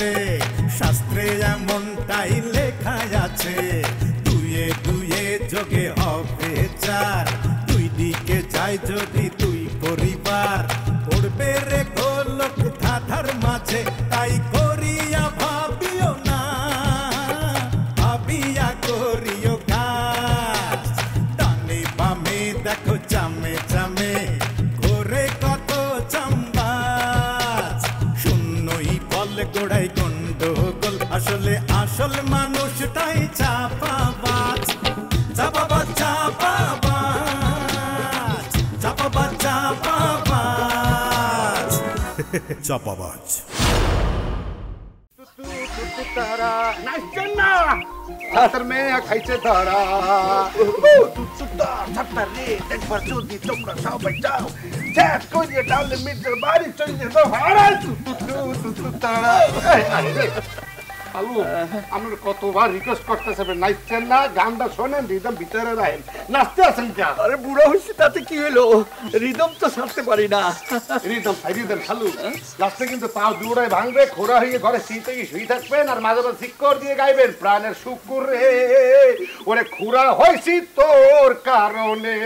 রে শাস্ত্রে এমনটাই লেখা আছে দুয়ে দুয়ে যোগে হবে চার দুই দিকে যায় যদি দুই পরিবার পড়বে রে গোলক ধাঁধার মাঝে তাই করিয়া ভাবিও না ভাবিয়া করিও কাজ ডানে বামে দেখো চামে চামে ঘোরে কত চাম্বাজ শূন্যই বলে গোড়াই গন্ডগোল আসলে আসল মানুষটাই চাপাবাজ চাপাবাজ চাপাবাজ চাপাবাজ চাপাবাজ চাপাবাজ तारा नाचन ना सासर में खाइसे तारा तू सुता छत्तर रे देख पर चोदी चोकरा साव बचाओ चैट को ये डाल मिट बारी चोई तो हारा तू तारा আলু আমরা কতবার রিকোয়েস্ট করতেছে নাচছেন না গানটা শোনেন রিদম ভিতরে রাখেন নাচতে আছেন কে আরে বুড়া হইছে তাতে কি হলো রিদম তো ছাড়তে পারি না রিদম সাইরি দেন খালু লাস্টে কিন্তু পাও দুড়াই ভাঙবে খোরা হয়ে ঘরে শীতে কি শুই থাকবেন আর মাঝে মাঝে সিক্কর দিয়ে গাইবেন প্রাণের শুকুর রে ওরে খোরা হইছি তোর কারণে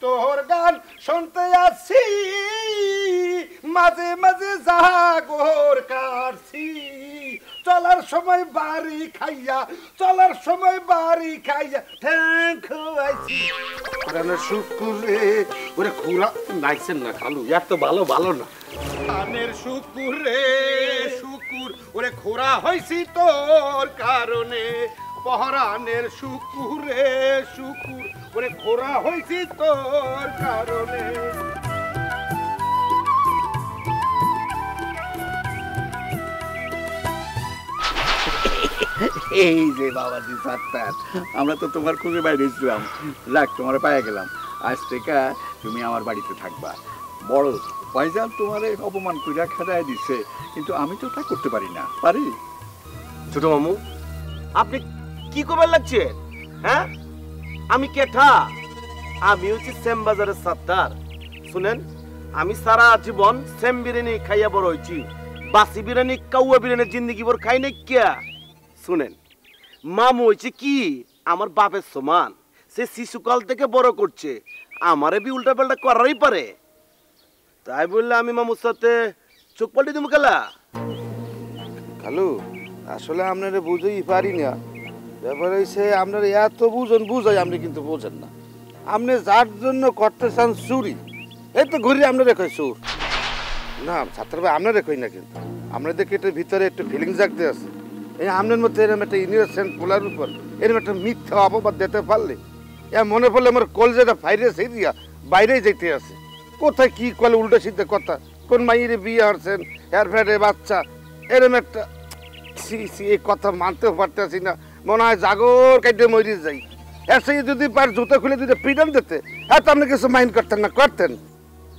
তোর গান শুনতে আসি মাঝে মাঝে জাগর কাটছি চলার সময় বাড়ি খাইয়া ঠ্যাং খাইছি প্রাণের শুকুর রে ওরে খোরা নাইছেন না খালু এত ভালো না প্রাণের শুকুর রে শুকুর ওরে খোরা হইছি তোর কারণে পহরানের শুকুর রে শুকুর ওরে খোরা হইছি তোর কারণে এই যে বাবাজি সাত্তার আমরা তো তোমার খুঁজে বাইরে ছিলাম যাক তোমার পায়ে গেলাম আজ থেকে তুমি আমার বাড়িতে থাকবা বড় পয়সাল তোমার অপমান কইরা খেদায় দিছে কিন্তু আমি তো তা করতে পারি না পারি ছোট মামু আপনি কি করবার লাগছে হ্যাঁ আমি কেঠা আমি হচ্ছি সেম বাজারের সাত্তার শুনেন আমি সারা জীবন সেম বিরিয়ানি খাইয়া বড় হয়েছি বাসি বিরিয়ানি কাউয়া বিরিয়ানি জিন্দগি ভর খাই নাই কিয়া শুনেন মামু হয়েছে কি আমার বাপের সমান সে শিশুকাল থেকে বড় করছে আমারে বি উল্টা পাল্টা করারই পারে তাই বললে আমি মামুর সাথে চোখ পাল্টি দিব খেলা খালু আসলে আপনারা বুঝেই পারি না ব্যাপার হয়েছে আপনারা এত বুঝাই আপনি কিন্তু বোঝেন না আপনি যার জন্য করতে চান চুরি এই তো ঘুরি আপনারা কই চুর না ছাত্র ভাই আপনারা কই না কিন্তু আমরা দেখি এটার ভিতরে একটু ফিলিং জাগতে আছে এই আপনার মধ্যে এরকম একটা ইনোসেন্ট পোলার উপর এরকম একটা মিথ্যা অপবাদ দিতে পারলে মনে পড়লে আমার কলজেটা ফাইরে সেই দিয়া বাইরেই যেতে আছে কোথায় কি কলে উল্টো সিদ্ধে কথা কোন মাইরে বিয়ে হারছেন এর ফেরে বাচ্চা এরকম একটা এই কথা মানতেও পারতেছি না মনে হয় জাগর কাইটে মরি যাই এসে যদি পার জুতো খুলে যদি পিডন দিতে হ্যাঁ তো আপনি কিছু মাইন্ড করতেন না করতেন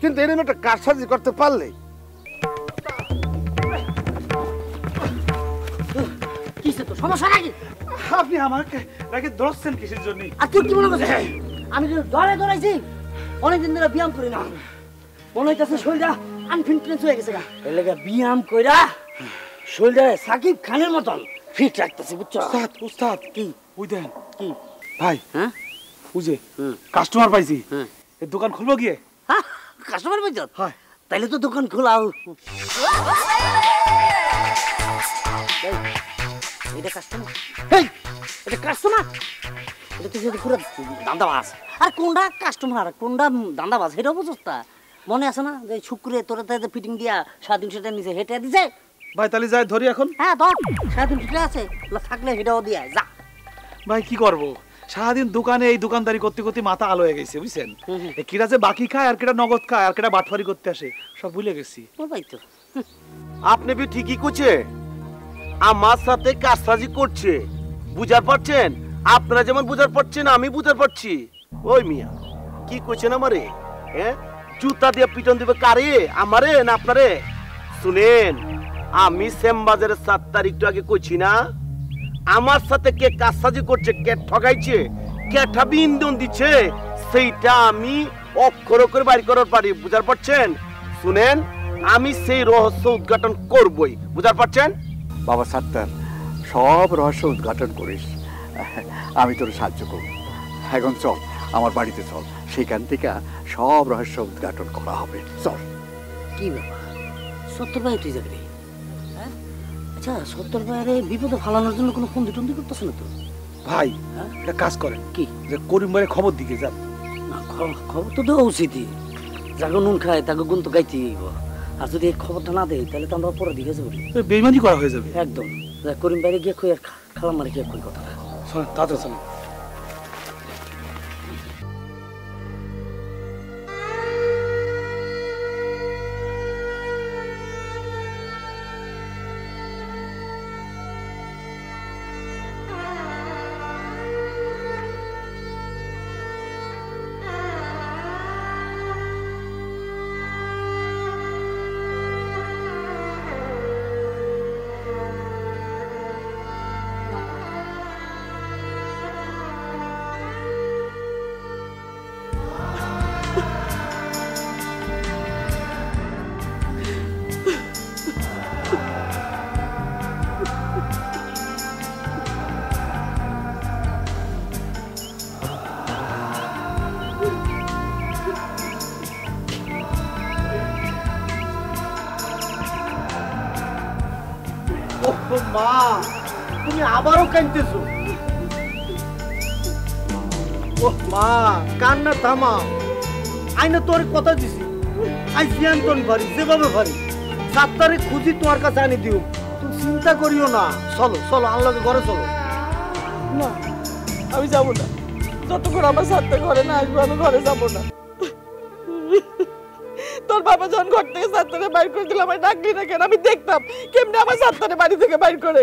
কিন্তু এরকম একটা কারসাজি করতে পারলে সমস্যা নাকি আপনি আমাকে রাখে ধরছেন কিসের জন্য আর তুই কি মনে করছিস আমি কিন্তু দৌড়াইছি অনেকদিন ধরে ব্যায়াম করি না মনে হইতেছে শরীরটা আনফিটনেস হয়ে গেছে এর লেগে ব্যায়াম কইরা শরীরটা সাকিব খানের মতন ফিট রাখতেছি বুঝছো উস্তাদ কি ওই দেন কি ভাই হ্যাঁ বুঝে কাস্টমার পাইছি এই দোকান খুলবো গিয়ে কাস্টমার পাইছ হ্যাঁ তাইলে তো দোকান খোলাও এটা কাস্টমার এটা কাস্টমার এটা তুই যদি পুরো দান্দাবাজ আর কোনটা কাস্টমার কোনটা দান্দাবাজ সেটা অবস্থা মনে আছে না যে শুক্রে তোরা তাদের ফিটিং দিয়া 350 টাকা নিচে হেঁটে দিছে ভাই তাহলে যাই ধরি এখন হ্যাঁ ধর 350 টাকা আছে থাকলে হেটাও দিয়া যা ভাই কি করবো সারাদিন দোকানে এই দোকানদারি করতে করতে মাথা আলো হয়ে গেছে বুঝছেন কিরা যে বাকি খায় আর কিরা নগদ খায় আর কিরা বাটফারি করতে আসে সব ভুলে গেছি ও ভাই তো আপনি বি ঠিকই করছে আমার সাথে কাজসাজি করছে বুঝার পারছেন আপনারা যেমন বুঝার পারছেন আমি বুঝার পারছি ওই মিয়া কি করছেন আমারে হ্যাঁ জুতা দিয়ে পিটন দিবে কারে আমারে না আপনারে শুনেন আমি সেম বাজারের 7 তারিখ আগে কইছি না আমার সাথে কে কাজসাজি করছে কে ঠকাইছে কে ঠাবি ইন্ধন দিচ্ছে সেইটা আমি অক্ষর করে বাইর করার পারি বুঝার পারছেন শুনেন আমি সেই রহস্য উদ্ঘাটন করবই বুঝার পারছেন বাবা সাত্তার সব রহস্য উদ্ঘাটন করিস, আমি তোর সাহায্য করব। এখন চল আমার বাড়িতে চল, সেখান থেকে সব রহস্য উদ্ঘাটন করা হবে। চল। কি ব্যাপার, সত্তর ভাই তুই যাবি? হ্যাঁ, আচ্ছা সত্তর ভাইয়ের বিপদে ফালানোর জন্য কোনো ফন্দি টন্দি করতেছে না তো? ভাই একটা কাজ করেন কি? যে করিম ভাইয়ের খবর দিকে যান। না, খবর তো দেওয়া উচিতই। যাকে নুন খায় তাকে গুণ তো গাইতেই হইব। আর যদি এই খবরটা না দেয় তাহলে তো আমরা পরে দিকে যাবো। বেইমানি করা হয়ে যাবে একদম। করিম বাইরে গিয়ে কই আর খালাম মারে গিয়ে কই কথা। শোনেন তাড়াতাড়ি শোনেন। মা, তুমি আবারও কাঁদতেছো? ও মা, কান্না থামাও। আইনা তোর কথা দিছি, আই জিয়ান তোর ভারি যেভাবে ভারি সাত্তারে খুঁজি তোমার কাছে আনি দিও। তুমি চিন্তা করিও না। চলো চলো, আল্লাহকে ঘরে চলো। না, আমি যাবো না। যতক্ষণ আমার সাত্তার ঘরে না আসবো আমি ঘরে যাবো না। তোর বাবা যখন ঘর থেকে সাত্তারে বাইর করে দিল, আমায় ডাকলি না কেন? আমি দেখতাম কেমনে আমার সাত্তারে বাড়ি থেকে বাইর করে।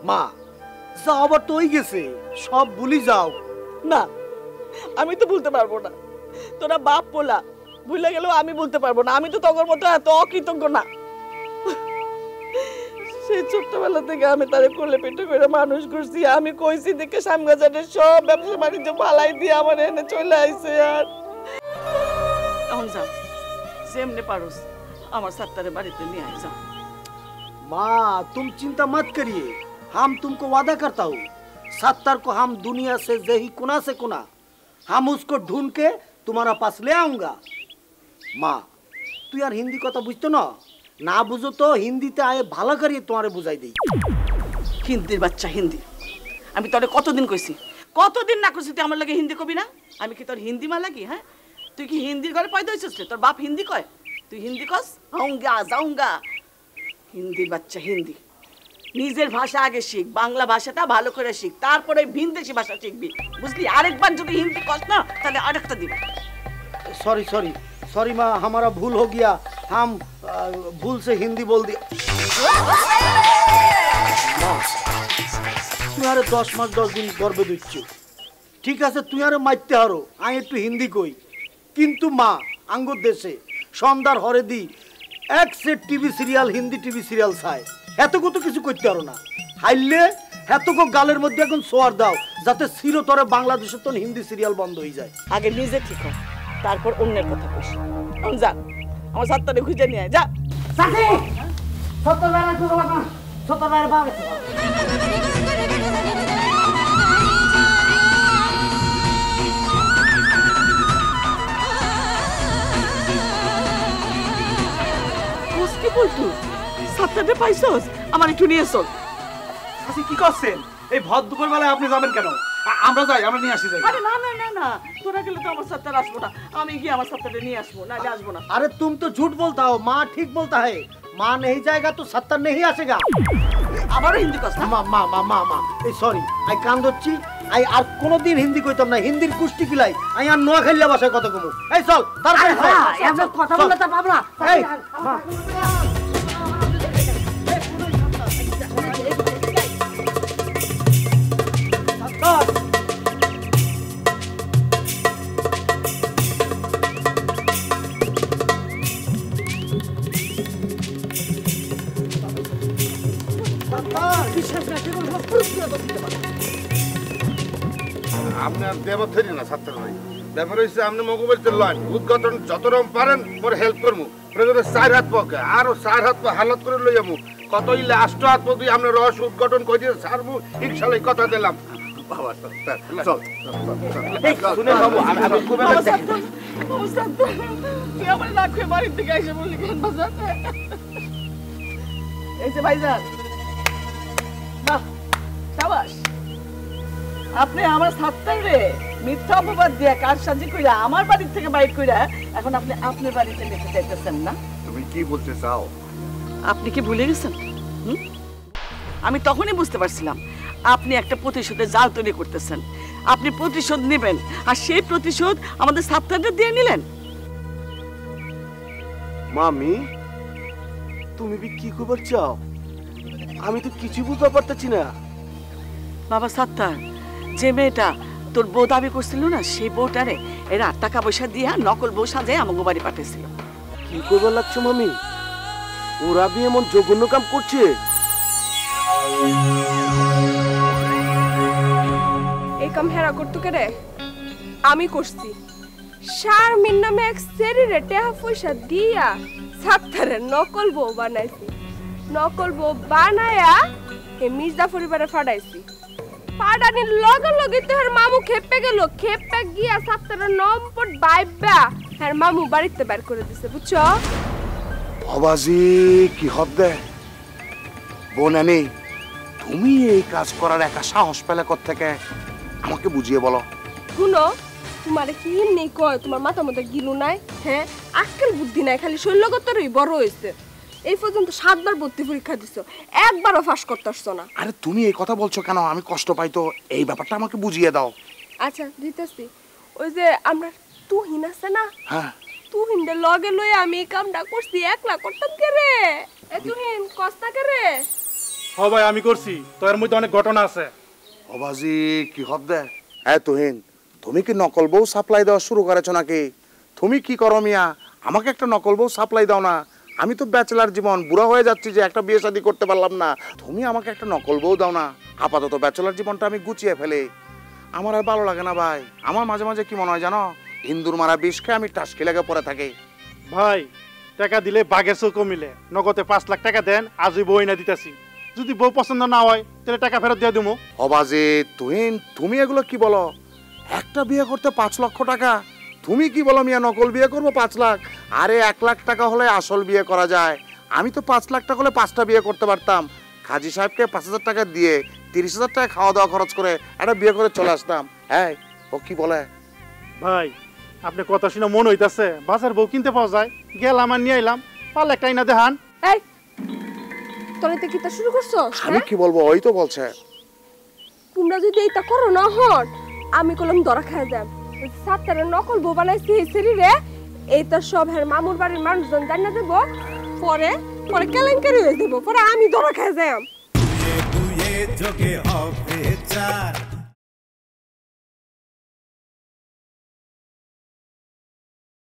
মা, যাও আবার তো হয়ে গেছে, সব ভুলি যাও। না, আমি তো ভুলতে পারবো না। তোরা বাপ পোলা, ভুলে গেলেও আমি বলতে পারবো না। আমি তো তখন মতো এত অকৃতজ্ঞ না। সেই ছোট্টবেলা থেকে আমি তারে কোলে পেটে করে মানুষ করছি। আমি কইছি দেখে সামগাজারের সব ব্যবসা বাণিজ্য পালাই দিয়ে আমার এনে চলে আইছে। আর এখন যা, যেমনে পারোস আমার সাত্তারে বাড়িতে নিয়ে আয়। যা माँ, तुम चिंता मत करिए, हम तुमको वादा करता हूँ, सत्तर को हम दुनिया से यही कोना से कोना हम उसको ढूंढ के तुम्हारा पास ले आऊंगा। माँ, तू यार हिंदी কথা বুঝতো না? না বুঝো তো হিন্দিতে আয়ে ভালো করিয়ে তোমারে বুঝাই দেই। হিন্দির বাচ্চা হিন্দি, আমি তোরে কতদিন কইছি, কতদিন না কইছি তুই আমার লাগে হিন্দি কবি না? আমি কি তোর হিন্দি মা লাগি? হ্যাঁ, তুই কি হিন্দির ঘরে পয়দা হইছিস? তোর বাপ হিন্দি কয়, তুই হিন্দি কস? আউঙ্গা যাউঙ্গা। হিন্দির বাচ্চা হিন্দি, নিজের ভাষা আগে শিখ, বাংলা ভাষাটা ভালো করে শিখ, তারপরে ভিনদেশি ভাষা শিখবি, বুঝলি? আরেকবার যদি হিন্দি কস না তাহলে আরেকটা দিব। सॉरी सॉरी सॉरी माँ, हमारा भूल हो गया, हम भूल से हिंदी बोल दिया। তুই আরে 10 মাস 10 দিন গর্ভে দিচ্ছ, ঠিক আছে? তুই আরে মারতে হারো, আমি একটু হিন্দি কই, কিন্তু মা আঙ্গুর দেশে সন্ধ্যার হরে দি এক set TV serial, Hindi TV serial চাই, এতকো তো কিছু করতে পারো না। হাইলে এতকো গালের মধ্যে এখন সোয়ার দাও, যাতে চিরতরে বাংলাদেশে তো হিন্দি সিরিয়াল বন্ধ হয়ে যায়। আগে নিজে ঠিক হ, তারপর অন্যের কথা কইস। এখন যা, আমার সাত্তারে খুঁজে নিয়ে আয়। যা। সাথে সত্তর ভাইয়ের তো বাবা, সত্তর ভাইয়ের বাবা গেছে। কি বলতু? সাত্তারে পাইছস? আমার একটু নিয়ে চল। আচ্ছা কি করছেন? এই ভর দুপুর বেলায় আপনি যাবেন কেন? আমরা যাই, আমরা নিয়ে আসি। যাই। আরে না না না না, তোরা গেলে তো আমার সাত্তার আসবো না। আমি গিয়ে আমার সাত্তারে নিয়ে আসবো, নাহলে আসবো না। अरे तुम तो झूठ बोलता हो, माँ ठीक बोलता है, माँ नहीं जाएगा तो 70 नहीं आसेगा। আবারও হিন্দি কস না? মা মা মা মা মা এই সরি, আই কান ধরছি, আই আর কোনোদিন হিন্দি কইতাম না, হিন্দির কুষ্টি কিলাই, আই আর নোয়া খাইলা বাসায় কত কমু। এই চল তাড়াতাড়ি চল। এত কথা বললে তো পাবো না। এই মা, আপনার দেবর থরি না ছাত্র ভাই, ব্যাপার হচ্ছে আপনি মগবাড়িতে লন উদ্ঘাটন যত রকম পারেন পরে হেল্প করবো, আপনাদের 4 হাত পকে আরো 4 হাত পা হালত করে লই যাবো কত ইলে 8 হাত পদি আমরা রহস্য উদ্ঘাটন করে দিয়ে ছাড়বো ইনশাআল্লাহ কথা দিলাম বাবা চল শুনেন বাবু আমি খুব বাবা সাত্তার, বাবা সাত্তার, তুই আমার না খেয়ে বাড়ির থেকে এসে বললি কেন বাজাতে? এই যে ভাইজান, বাহ, সাবাস। আপনি আমার সাত্তার রে মিথ্যা অপবাদ দিয়ে কারসাজি কইরা আমার বাড়ির থেকে বাইর কইরা এখন আপনি আপনার বাড়িতে নিতে চাইতেছেন না? তুমি কি বলতে চাও? আপনি কি ভুলে গেছেন? আমি তখনই বুঝতে পারছিলাম আপনি একটা প্রতিশোধের জাল তৈরি করতেছেন। আপনি প্রতিশোধ নেবেন, আর সেই প্রতিশোধ আমাদের ছাত্রদের দিয়ে নিলেন। মামি তুমি কি খবর চাও? আমি তো কিছু বুঝতে পারতেছি না। বাবা সাত্তার, যে মেয়েটা তোর বউ দাবি করছিল না, সেই বউটারে এরা টাকা পয়সা দিয়া নকল বউ সাজায় আমাকে বাড়ি পাঠিয়েছিল। কি খবর লাগছে মামি? ওরা বি এমন জঘন্য কাম করছে? এই কাম হেরা করতো কে রে? আমি করছি। শারমিন নামে এক শরীরে টেহা পয়সা দিয়া সাত্তারের নকল বউ বানাইছি। নকল বউ বানায়া এ মির্জা পরিবারে ফাড়াইছি। পাড়ানির লগে লগে তো হের মামু খেপে গেল। খেপে গিয়া সাত্তারের নম্বর বাইবা হের মামু বাড়িতে বের করে দিছে, বুঝছো? অবাজি কি হবে বোনানি, তুমি এই কাজ করার একা সাহস পেলে কোত্থেকে আমাকে বুঝিয়ে বলো। শুনো, তোমারে কি এমনি কয় তোমার মাথা মধ্যে গিলু নাই? হ্যাঁ, আক্কেল বুদ্ধি নাই, খালি শৈলগতরই বড় হয়েছে। এই পর্যন্ত 7 বার ভর্তি পরীক্ষা দিছো, একবারও পাস করতে পারছো না। আরে তুমি এই কথা বলছো কেন? আমি কষ্ট পাই তো, এই ব্যাপারটা আমাকে বুঝিয়ে দাও। আচ্ছা দিতেছি। ওই যে আমরা তুহিন আছে না, হ্যাঁ তুহিনদের লগে লই আমি এই কামটা করছি। একলা করতাম কে রে? এ তুহিন কস্তা কে রে? হ ভাই আমি করছি, তো এর মধ্যে অনেক ঘটনা আছে। অবাজি কি হবে? হ্যাঁ তুহিন, তুমি কি নকল বউ সাপ্লাই দেওয়া শুরু করেছো নাকি? তুমি কি করো মিয়া, আমাকে একটা নকল বউ সাপ্লাই দাও না। আমি তো ব্যাচেলার জীবন, বুড়া হয়ে যাচ্ছি যে একটা বিয়ে শাদী করতে পারলাম না। তুমি আমাকে একটা নকল বউ দাও না। আপাতত ব্যাচেলার জীবনটা আমি গুছিয়ে ফেলে। আমার আর ভালো লাগে না ভাই। আমার মাঝে মাঝে কি মনে হয় জানো, ইন্দুর মারা বিষ খেয়ে আমি টাসকি লেগে পড়ে থাকি। ভাই টাকা দিলে বাঘের চোখ মিলে, নগদে 5 লাখ টাকা দেন, আজই বই না দিতেছি। যদি বউ পছন্দ না হয় তাহলে টাকা ফেরত দিয়ে দেবো। অবাজি তুহিন, তুমি এগুলো কি বলো? একটা বিয়ে করতে 5 লক্ষ টাকা? তুমি কি বলো মিয়া, নকল বিয়ে করবো 5 লাখ? আরে 1 লাখ টাকা হলে আসল বিয়ে করা যায়। আমি তো 5 লাখ টাকা হলে 5টা বিয়ে করতে পারতাম। কাজী সাহেবকে 5000 টাকা দিয়ে 30,000 টাকা খাওয়া দাওয়া খরচ করে একটা বিয়ে করে চলে আসতাম। হ্যাঁ ও কি বলে? ভাই আপনি কথা শুনে মন হইতাছে বাজার বউ কিনতে পাওয়া যায়, গেলাম আর নিয়ে আইলাম, পারলে একটা না দেখান। এই তোরা তো কিতা শুরু করছো? আমি কি বলবো, ওই তো বলছে। তোমরা যদি এইটা করো না হন, আমি কলম ধরা খাই যাম। সাত্তারের নকল বউ বানাইছি এই শরীরে, এইটা সব হের মামুর বাড়ির মানুষজন জানা দেব। পরে পরে কেলেঙ্কারি হয়ে দেব, পরে আমি ধরা খাই যাম। দুয়ে দুয়ে যোগে হবে 4